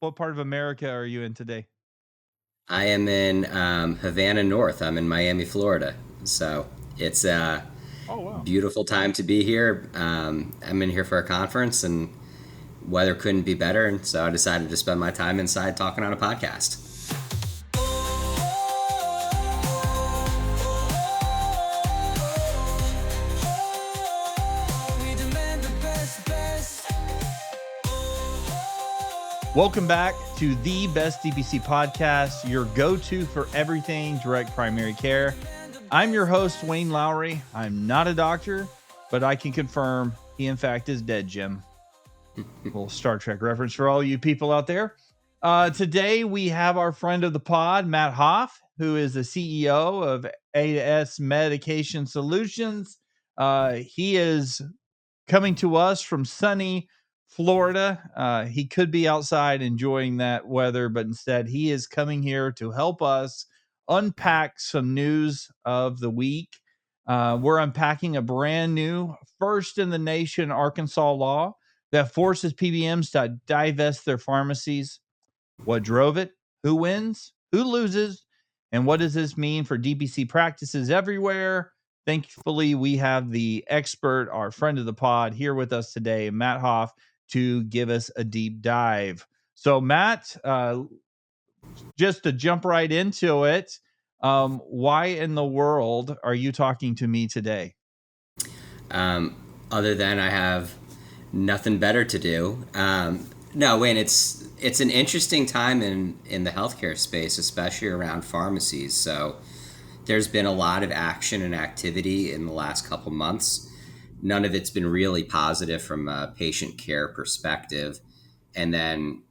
What part of America are you in today? I am in Havana North. I'm in Miami, Florida. So it's a Oh, wow. beautiful time to be here. I'm in here for a conference, and weather couldn't be better. And so I decided to spend my time inside talking on a podcast. Welcome back to the Best DPC Podcast, your go-to for everything direct primary care. I'm your host, Wayne Lowry. I'm not a doctor, but I can confirm he, in fact, is dead, Jim. Little Star Trek reference for all you people out there. Today, we have our friend of the pod, Matt Hoff, who is the CEO of AS Medication Solutions. He is coming to us from sunny Florida. He could be outside enjoying that weather, but instead he is coming here to help us unpack some news of the week. We're unpacking a brand new, first in the nation Arkansas law that forces PBMs to divest their pharmacies. What drove it? Who wins? Who loses? And what does this mean for DPC practices everywhere? Thankfully, we have the expert, our friend of the pod, here with us today, Matt Hoff, to give us a deep dive. So, Matt, just to jump right into it, why in the world are you talking to me today? Other than I have nothing better to do. No, Wayne, it's an interesting time in the healthcare space, especially around pharmacies. So there's been a lot of action and activity in the last couple months. None of it's been really positive from a patient care perspective. And then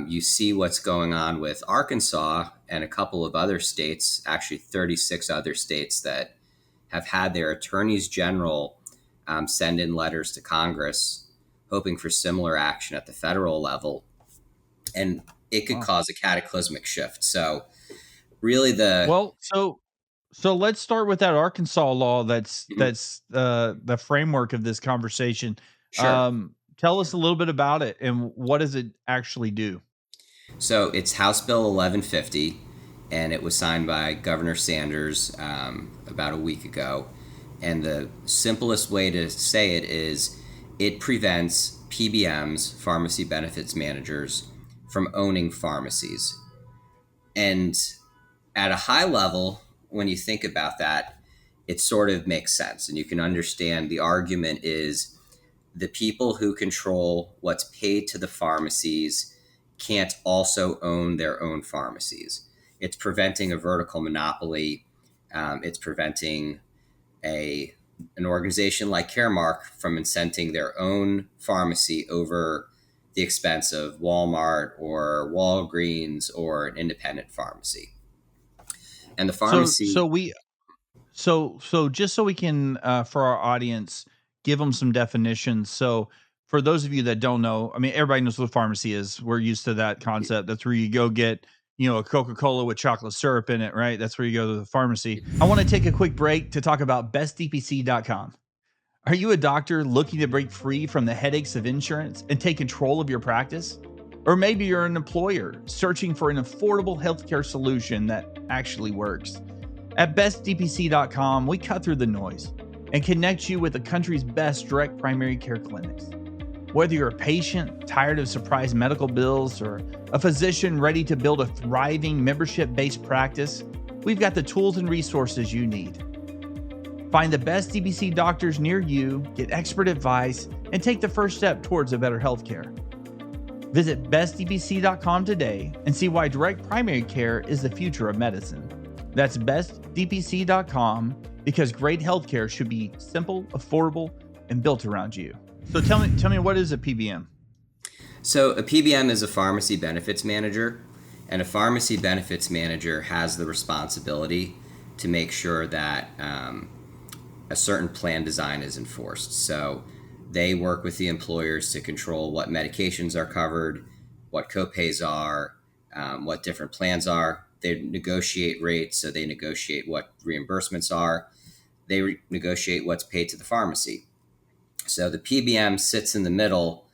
you see what's going on with Arkansas and a couple of other states, actually 36 other states that have had their attorneys general send in letters to Congress hoping for similar action at the federal level. And it could Wow. cause a cataclysmic shift. So really the Well, so let's start with that Arkansas law. That's the framework of this conversation. Sure. Tell us a little bit about it and what does it actually do? So it's House Bill 1150, and it was signed by Governor Sanders about a week ago. And the simplest way to say it is it prevents PBMs, pharmacy benefits managers, from owning pharmacies. And at a high level, when you think about that, it sort of makes sense. And you can understand the argument is the people who control what's paid to the pharmacies can't also own their own pharmacies. It's preventing a vertical monopoly. It's preventing a an organization like Caremark from incenting their own pharmacy over the expense of Walmart or Walgreens or an independent pharmacy. And the So so pharmacy, we so just so we can for our audience give them some definitions. So for those of you that don't know, I mean everybody knows what a pharmacy is. We're used to that concept. That's where you go get, a Coca-Cola with chocolate syrup in it, right? That's where you go to the pharmacy. I want to take a quick break to talk about bestdpc.com. Are you a doctor looking to break free from the headaches of insurance and take control of your practice? Or maybe you're an employer searching for an affordable healthcare solution that actually works. At bestdpc.com, we cut through the noise and connect you with the country's best direct primary care clinics. Whether you're a patient tired of surprise medical bills or a physician ready to build a thriving membership-based practice, we've got the tools and resources you need. Find the best DPC doctors near you, get expert advice, and take the first step towards a better healthcare. Visit bestdpc.com today and see why direct primary care is the future of medicine. That's bestdpc.com because great healthcare should be simple, affordable, and built around you. So tell me what is a PBM? so a PBM is a pharmacy benefits manager, and a pharmacy benefits manager has the responsibility to make sure that a certain plan design is enforced. So they work with the employers to control what medications are covered, what copays are, what different plans are. They negotiate rates, so they negotiate what reimbursements are. They negotiate what's paid to the pharmacy. So the PBM sits in the middle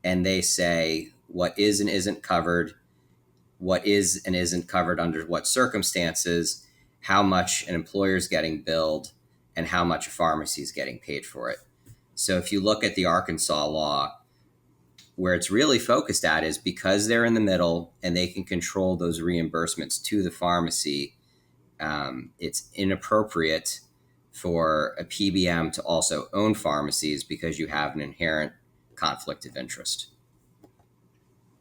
and they say, what is and isn't covered, what is and isn't covered under what circumstances, how much an employer is getting billed, and how much a pharmacy is getting paid for it. So if you look at the Arkansas law, where it's really focused at is because they're in the middle and they can control those reimbursements to the pharmacy, it's inappropriate for a PBM to also own pharmacies because you have an inherent conflict of interest.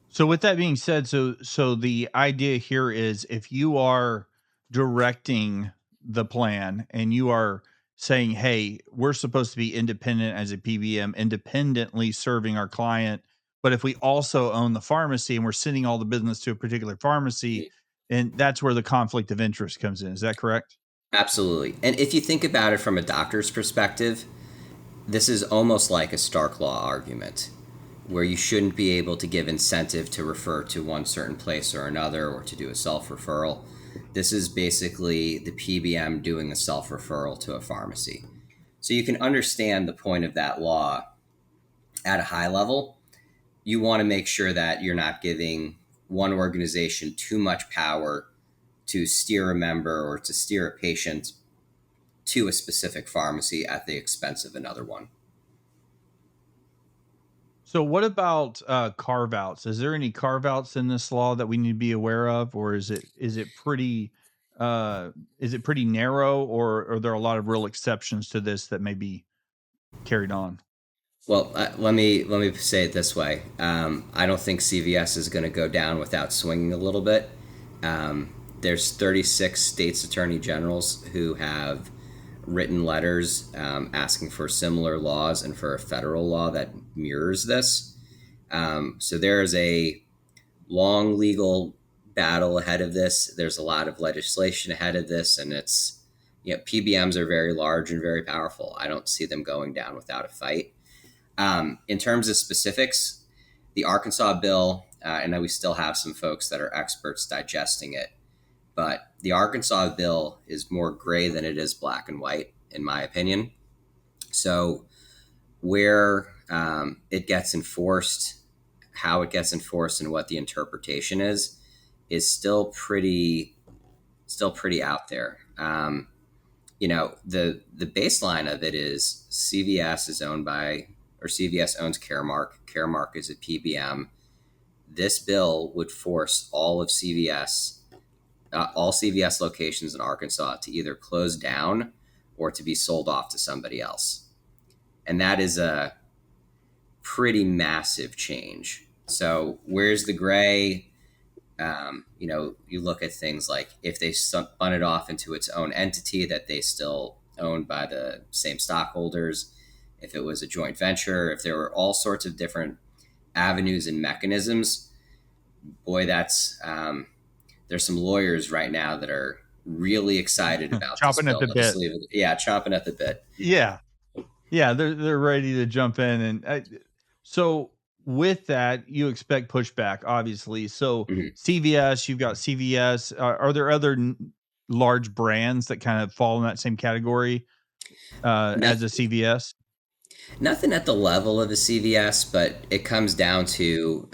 So with that being said, so the idea here is if you are directing the plan and you are saying, "Hey, we're supposed to be independent as a PBM, independently serving our client, but if we also own the pharmacy and we're sending all the business to a particular pharmacy, and that's where the conflict of interest comes in." Is that correct? Absolutely. And if you think about it from a doctor's perspective, this is almost like a Stark Law argument where you shouldn't be able to give incentive to refer to one certain place or another or to do a self-referral. This is basically the PBM doing a self-referral to a pharmacy. So you can understand the point of that law at a high level. You want to make sure that you're not giving one organization too much power to steer a member or to steer a patient to a specific pharmacy at the expense of another one. So what about carve outs? Is there any carve outs in this law that we need to be aware of, or is it pretty narrow, or are there a lot of real exceptions to this that may be carried on? Well, let me say it this way. I don't think CVS is going to go down without swinging a little bit. There's 36 states attorney generals who have written letters asking for similar laws and for a federal law that mirrors this. So there is a long legal battle ahead of this. There's a lot of legislation ahead of this, and it's, PBMs are very large and very powerful. I don't see them going down without a fight. In terms of specifics, the Arkansas bill, I know we still have some folks that are experts digesting it, but the Arkansas bill is more gray than it is black and white, in my opinion. So where it gets enforced, how it gets enforced, and what the interpretation is still pretty out there. The baseline of it is CVS is owned by, or CVS owns Caremark. Caremark is a PBM. This bill would force all CVS locations in Arkansas to either close down or to be sold off to somebody else. And that is a pretty massive change. So where's the gray? You look at things like if they spun it off into its own entity that they still owned by the same stockholders, if it was a joint venture, if there were all sorts of different avenues and mechanisms, boy, that's there's some lawyers right now that are really excited about chomping at the bit. Yeah, chomping at the bit. Yeah, they're ready to jump in, and so with that, you expect pushback, obviously. So CVS, you've got CVS. Are there other large brands that kind of fall in that same category as a CVS? Nothing at the level of a CVS, but it comes down to,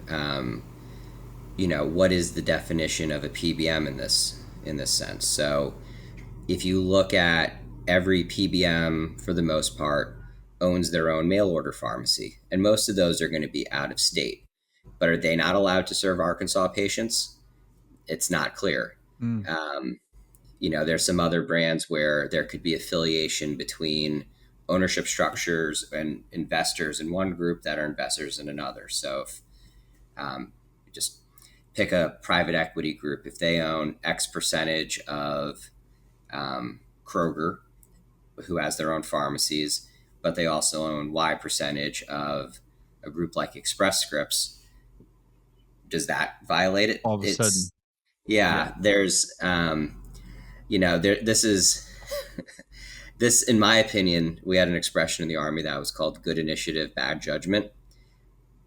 what is the definition of a PBM in this sense? So if you look at every PBM, for the most part, owns their own mail order pharmacy, and most of those are going to be out of state. But are they not allowed to serve Arkansas patients? It's not clear. There's some other brands where there could be affiliation between ownership structures and investors in one group that are investors in another. So if just pick a private equity group, if they own X percentage of Kroger, who has their own pharmacies, but they also own Y percentage of a group like Express Scripts, does that violate it? All of a sudden. Yeah, there's, this, in my opinion, we had an expression in the Army that was called good initiative, bad judgment.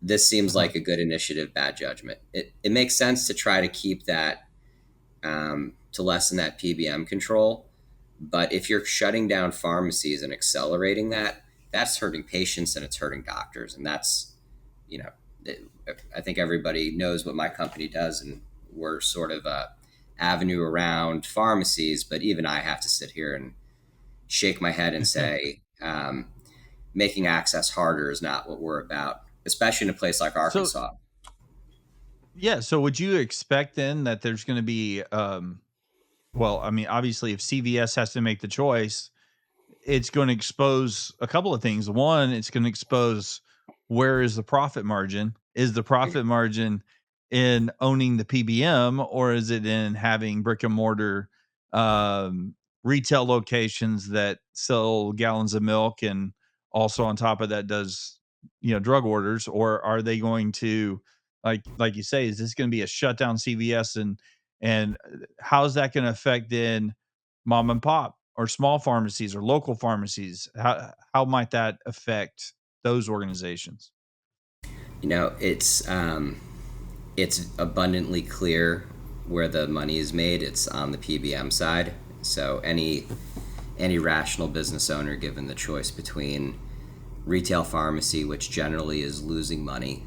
This seems like a good initiative, bad judgment. It makes sense to try to keep that, to lessen that PBM control. But if you're shutting down pharmacies and accelerating that, that's hurting patients and it's hurting doctors. And that's, I think everybody knows what my company does, and we're sort of a avenue around pharmacies. But even I have to sit here and shake my head and say, making access harder is not what we're about, especially in a place like So Arkansas. yeah, so would you expect then that there's going to be well, I mean, obviously if CVS has to make the choice, it's going to expose a couple of things. One, it's going to expose where is the profit margin? Is the profit margin in owning the PBM, or is it in having brick and mortar retail locations that sell gallons of milk and also on top of that does drug orders? Or are they going to, like you say, is this going to be a shutdown CVS, and how's that going to affect then mom and pop or small pharmacies or local pharmacies? How might that affect those organizations? You know, it's abundantly clear where the money is made. It's on the PBM side. So any rational business owner, given the choice between retail pharmacy, which generally is losing money,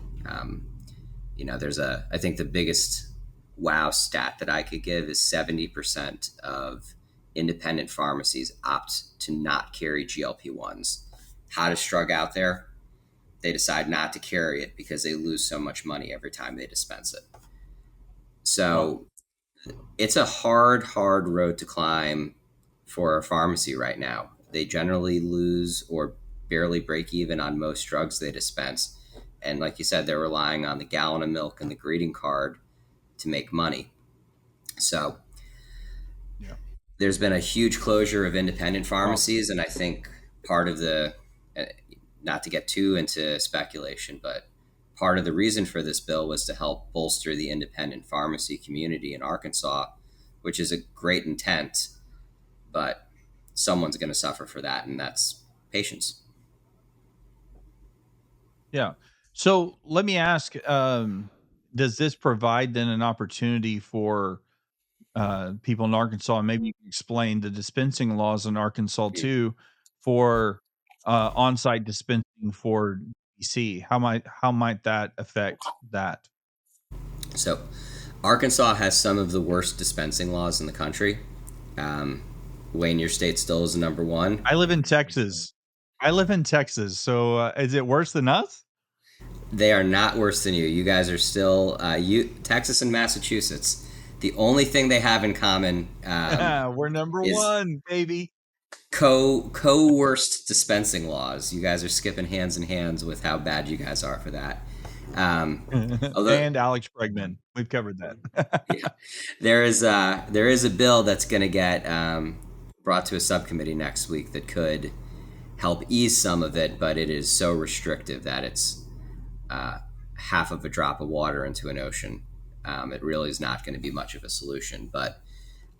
there's I think the biggest wow stat that I could give is 70% of independent pharmacies opt to not carry GLP-1s. Hottest drug out there, they decide not to carry it because they lose so much money every time they dispense it. Wow. So it's a hard road to climb for a pharmacy right now. They generally lose or barely break even on most drugs they dispense. And like you said, they're relying on the gallon of milk and the greeting card to make money. So Yeah. there's been a huge closure of independent Wow. pharmacies. And I think part of uh, not to get too into speculation, but part of the reason for this bill was to help bolster the independent pharmacy community in Arkansas, which is a great intent, but someone's going to suffer for that, and that's patients. Yeah. So let me ask, does this provide then an opportunity for people in Arkansas, and maybe you can explain the dispensing laws in Arkansas too, for on-site dispensing for DC? How might that affect that? So, Arkansas has some of the worst dispensing laws in the country. Um, Wayne, your state still is number one. I live in Texas. I live in Texas, so is it worse than us? They are not worse than you. You guys are still Texas and Massachusetts. The only thing they have in common We're number is one, baby. co worst dispensing laws. You guys are skipping hands in hands with how bad you guys are for that. Although And Alex Bregman. We've covered that. yeah, there is a bill that's going to get brought to a subcommittee next week that could help ease some of it, but it is so restrictive that it's uh, half of a drop of water into an ocean. It really is not going to be much of a solution. But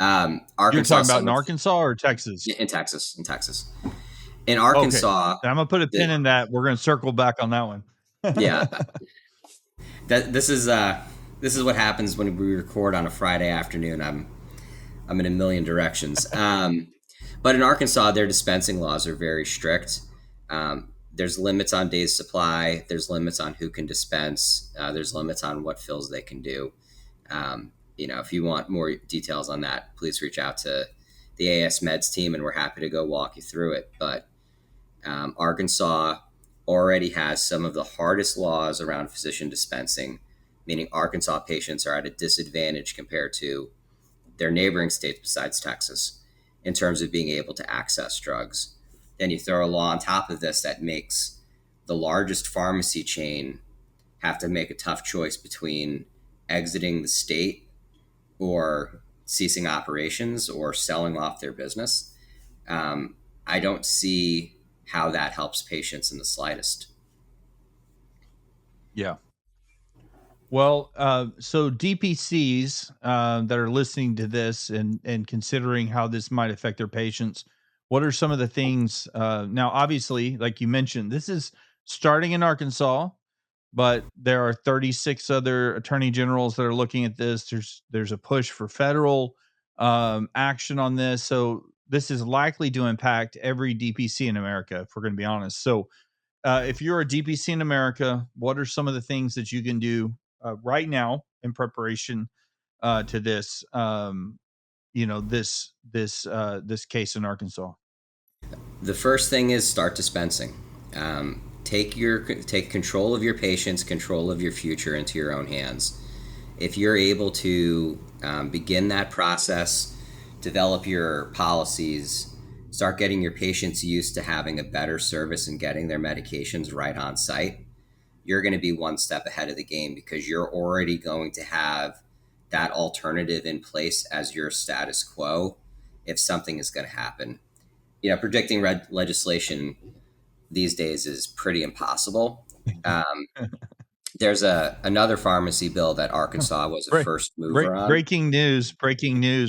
You're Arkansas, talking about some in of Arkansas or Texas? in Okay. Arkansas, I'm gonna put a pin the, in that. We're gonna circle back on that one. yeah, that this is what happens when we record on a Friday afternoon. I'm in a million directions. But in Arkansas, their dispensing laws are very strict. There's limits on days supply. There's limits on who can dispense. There's limits on what fills they can do. If you want more details on that, please reach out to the AS Meds team, and we're happy to go walk you through it. But Arkansas already has some of the hardest laws around physician dispensing, meaning Arkansas patients are at a disadvantage compared to their neighboring states besides Texas in terms of being able to access drugs. Then you throw a law on top of this that makes the largest pharmacy chain have to make a tough choice between exiting the state or ceasing operations or selling off their business. I don't see how that helps patients in the slightest. Yeah. Well, so DPCs that are listening to this and considering how this might affect their patients, what are some of the things? Now, obviously, like you mentioned, this is starting in Arkansas, but there are 36 other attorney generals that are looking at this. There's a push for federal action on this, so this is likely to impact every DPC in America, if we're going to be honest. So, if you're a DPC in America, what are some of the things that you can do right now in preparation to this, this case in Arkansas? The first thing is start dispensing. Take control of your patients, control of your future into your own hands. If you're able to begin that process, develop your policies, start getting your patients used to having a better service and getting their medications right on site, you're going to be one step ahead of the game because you're already going to have that alternative in place as your status quo if something is going to happen. Predicting legislation these days is pretty impossible. There's another pharmacy bill that Arkansas was a first mover on. Breaking news.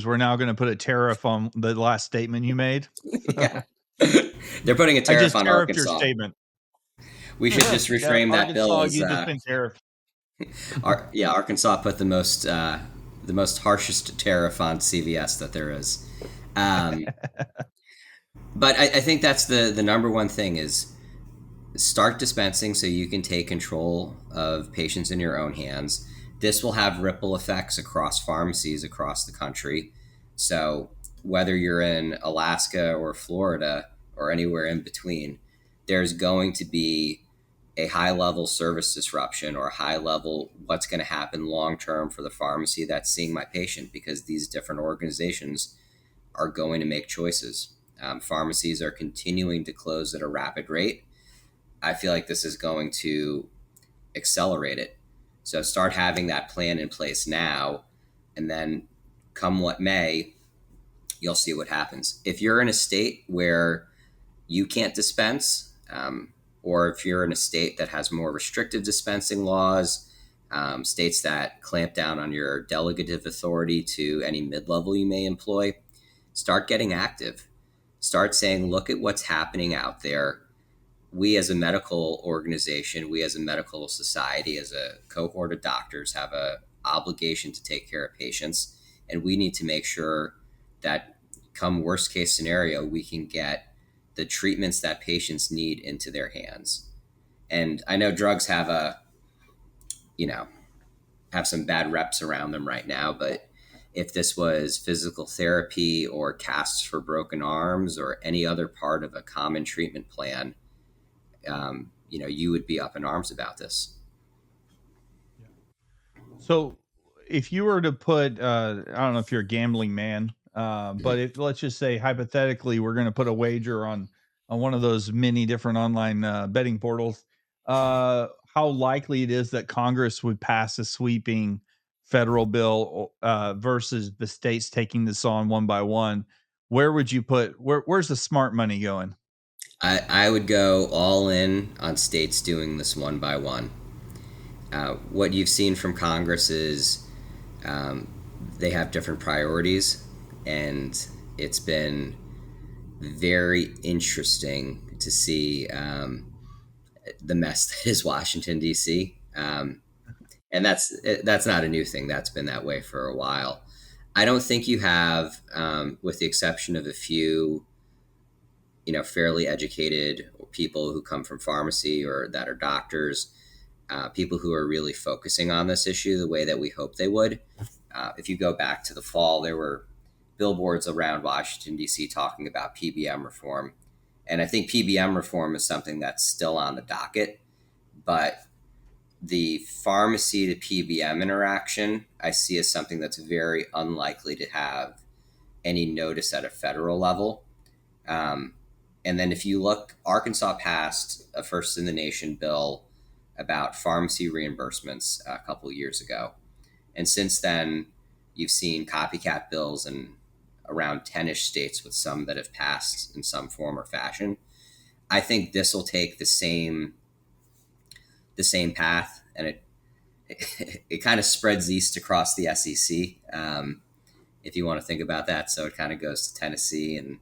We're now going to put a tariff on the last statement you made. Yeah. They're putting a tariff on Arkansas. Your statement. We should just reframe that bill as you just been tariffed. Arkansas put the most harshest tariff on CVS that there is. But I think that's the number one thing is start dispensing so you can take control of patients in your own hands. This will have ripple effects across pharmacies across the country. So whether you're in Alaska or Florida or anywhere in between, there's going to be a high level service disruption or a high level what's going to happen long term for the pharmacy that's seeing my patient, because these different organizations are going to make choices. Pharmacies are continuing to close at a rapid rate. I feel like this is going to accelerate it. So start having that plan in place now, and then come what may, you'll see what happens. If you're in a state where you can't dispense, or if you're in a state that has more restrictive dispensing laws, states that clamp down on your delegative authority to any mid-level you may employ, start getting active. Start saying, look at what's happening out there. We as a medical organization, we as a medical society, as a cohort of doctors have an obligation to take care of patients. And we need to make sure that come worst case scenario, we can get the treatments that patients need into their hands. And I know drugs have some bad reps around them right now, but if this was physical therapy or casts for broken arms or any other part of a common treatment plan, you would be up in arms about this. So if you were to put, I don't know if you're a gambling man, but let's just say hypothetically, we're going to put a wager on one of those many different online betting portals, how likely it is that Congress would pass a sweeping federal bill versus the states taking this on one by one. Where would you put, where's the smart money going? I would go all in on states doing this one by one. What you've seen from Congress is they have different priorities, and it's been very interesting to see the mess that is Washington, D.C. And that's not a new thing. That's been that way for a while. I don't think you have, with the exception of a few, fairly educated people who come from pharmacy or that are doctors, people who are really focusing on this issue the way that we hope they would. If you go back to the fall, there were billboards around Washington, D.C. talking about PBM reform. And I think PBM reform is something that's still on the docket. But the pharmacy to PBM interaction, I see as something that's very unlikely to have any notice at a federal level. And then if you look, Arkansas passed a first in the nation bill about pharmacy reimbursements a couple of years ago. And since then, you've seen copycat bills in around 10-ish states, with some that have passed in some form or fashion. I think this will take the same path, and it kind of spreads east across the SEC, if you want to think about that. So it kind of goes to Tennessee and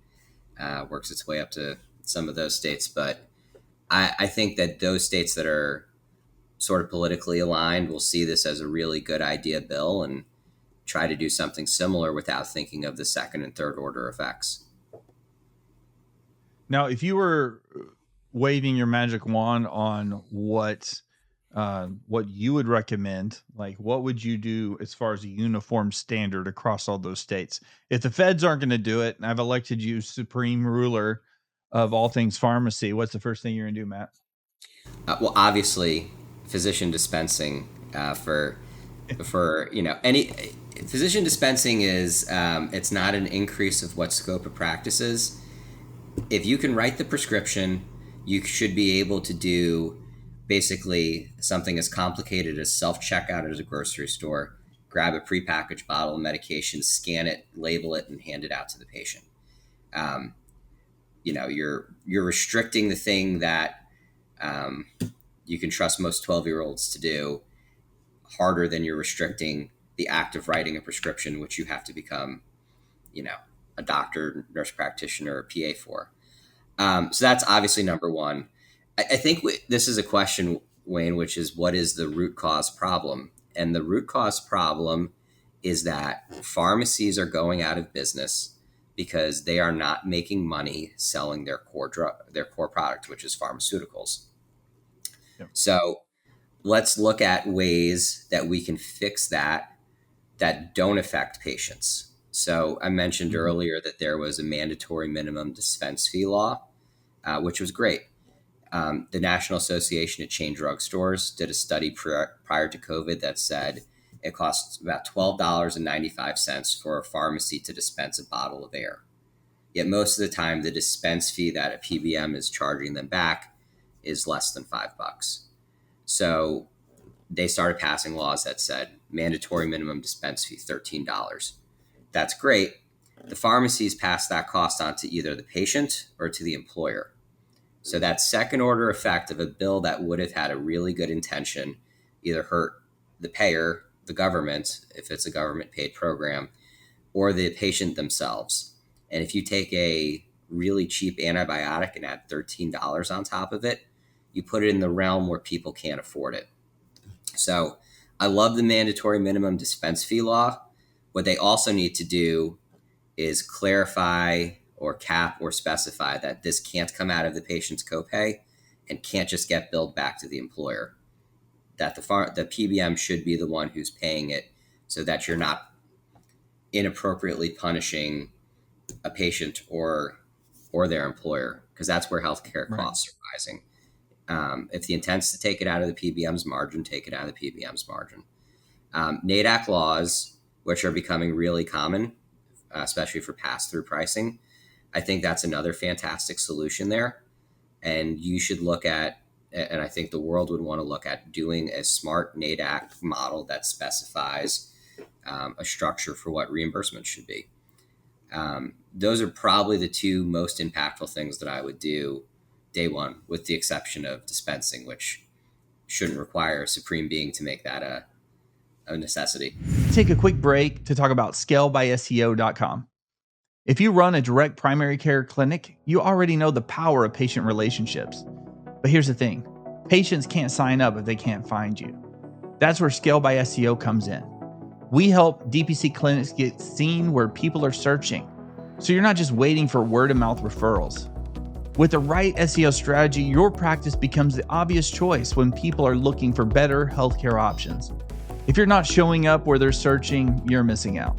works its way up to some of those states. But I think that those states that are sort of politically aligned will see this as a really good idea bill and try to do something similar without thinking of the second and third order effects. Now, if you were waving your magic wand on what you would recommend, like what would you do as far as a uniform standard across all those states? If the feds aren't going to do it, and I've elected you supreme ruler of all things pharmacy, what's the first thing you're going to do, Matt? Well, obviously, physician dispensing for any physician dispensing is it's not an increase of what scope of practice is. If you can write the prescription, you should be able to do basically something as complicated as self-checkout at a grocery store, grab a prepackaged bottle of medication, scan it, label it, and hand it out to the patient. You're restricting the thing that you can trust most 12-year-olds to do harder than you're restricting the act of writing a prescription, which you have to become, a doctor, nurse practitioner, or PA for. So that's obviously number one. I think this is a question, Wayne, which is what is the root cause problem? And the root cause problem is that pharmacies are going out of business because they are not making money selling their core product, which is pharmaceuticals. Yep. So let's look at ways that we can fix that don't affect patients. So I mentioned earlier that there was a mandatory minimum dispense fee law, which was great. The National Association of Chain Drug Stores did a study prior to COVID that said it costs about $12.95 for a pharmacy to dispense a bottle of air. Yet most of the time, the dispense fee that a PBM is charging them back is less than $5. So they started passing laws that said mandatory minimum dispense fee, $13. That's great. The pharmacies pass that cost on to either the patient or to the employer. So that second order effect of a bill that would have had a really good intention either hurt the payer, the government, if it's a government paid program, or the patient themselves. And if you take a really cheap antibiotic and add $13 on top of it, you put it in the realm where people can't afford it. So I love the mandatory minimum dispense fee law. What they also need to do is clarify or cap or specify that this can't come out of the patient's copay and can't just get billed back to the employer. That the PBM should be the one who's paying it so that you're not inappropriately punishing a patient or their employer, because that's where healthcare costs are rising. If the intent is to take it out of the PBM's margin, take it out of the PBM's margin. NADAC laws, which are becoming really common, especially for pass-through pricing, I think that's another fantastic solution there. And you should look at, and I think the world would want to look at, doing a smart NADAC model that specifies a structure for what reimbursement should be. Those are probably the two most impactful things that I would do day one, with the exception of dispensing, which shouldn't require a supreme being to make that a necessity. Take a quick break to talk about scalebyseo.com. If you run a direct primary care clinic, you already know the power of patient relationships. But here's the thing, patients can't sign up if they can't find you. That's where Scale by SEO comes in. We help DPC clinics get seen where people are searching, so you're not just waiting for word-of-mouth referrals. With the right SEO strategy, your practice becomes the obvious choice when people are looking for better healthcare options. If you're not showing up where they're searching, you're missing out.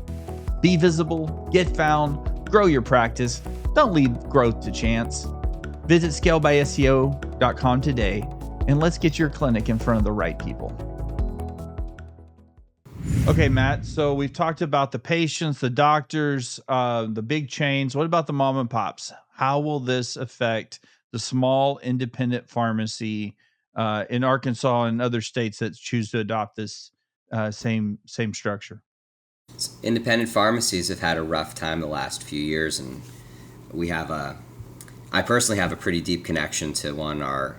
Be visible, get found, grow your practice. Don't leave growth to chance. Visit scalebyseo.com today, and let's get your clinic in front of the right people. Okay, Matt, so we've talked about the patients, the doctors, the big chains. What about the mom and pops? How will this affect the small independent pharmacy in Arkansas and other states that choose to adopt this same structure? Independent pharmacies have had a rough time the last few years, and I personally have a pretty deep connection to one. Our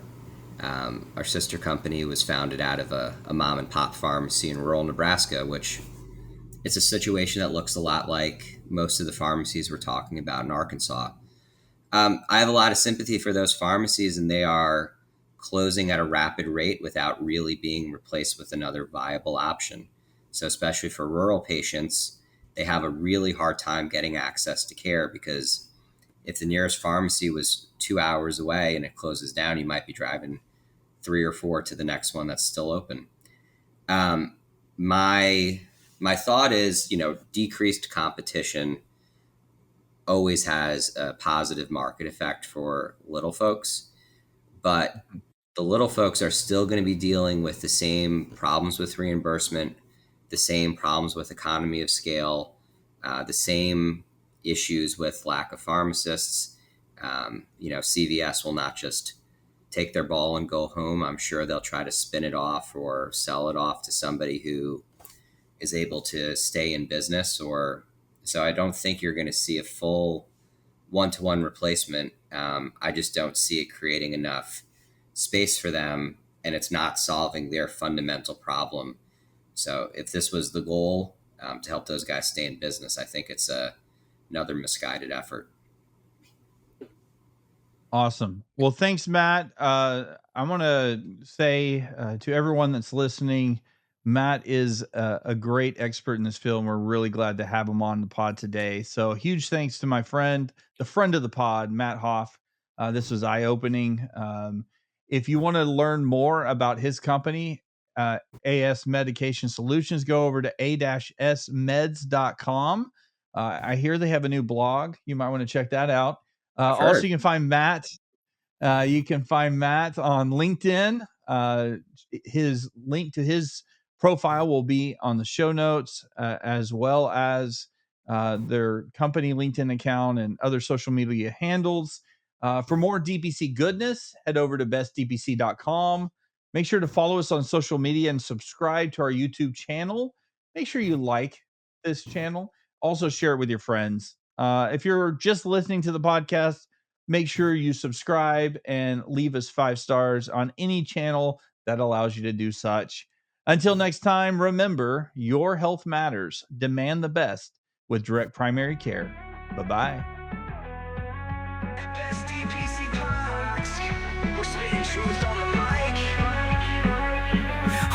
sister company was founded out of a mom and pop pharmacy in rural Nebraska, which it's a situation that looks a lot like most of the pharmacies we're talking about in Arkansas. I have a lot of sympathy for those pharmacies, and they are closing at a rapid rate without really being replaced with another viable option. So especially for rural patients, they have a really hard time getting access to care because if the nearest pharmacy was 2 hours away and it closes down, you might be driving 3 or 4 to the next one that's still open. My thought is, decreased competition always has a positive market effect for little folks, but the little folks are still going to be dealing with the same problems with reimbursement, the same problems with economy of scale, the same issues with lack of pharmacists. CVS will not just take their ball and go home. I'm sure they'll try to spin it off or sell it off to somebody who is able to stay in business. So I don't think you're going to see a full one-to-one replacement. I just don't see it creating enough space for them, and it's not solving their fundamental problem. So if this was the goal, to help those guys stay in business, I think it's another misguided effort. Awesome. Well, thanks, Matt. I want to say to everyone that's listening, Matt is a great expert in this field, and we're really glad to have him on the pod today. So huge thanks to my friend, the friend of the pod, Matt Hoff. This was eye-opening. If you want to learn more about his company, AS Medication Solutions, go over to a-smeds.com. I hear they have a new blog. You might want to check that out. Also, you can find Matt. You can find Matt on LinkedIn. His link to his profile will be on the show notes, as well as their company LinkedIn account and other social media handles. For more DPC goodness, head over to bestdpc.com. Make sure to follow us on social media and subscribe to our YouTube channel. Make sure you like this channel. Also share it with your friends. If you're just listening to the podcast, make sure you subscribe and leave us 5 stars on any channel that allows you to do such. Until next time, remember, your health matters. Demand the best with direct primary care. Bye-bye.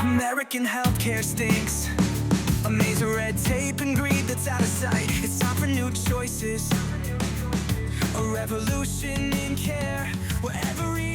American healthcare stinks. A maze of red tape and greed that's out of sight. It's time for new choices. A revolution in care where every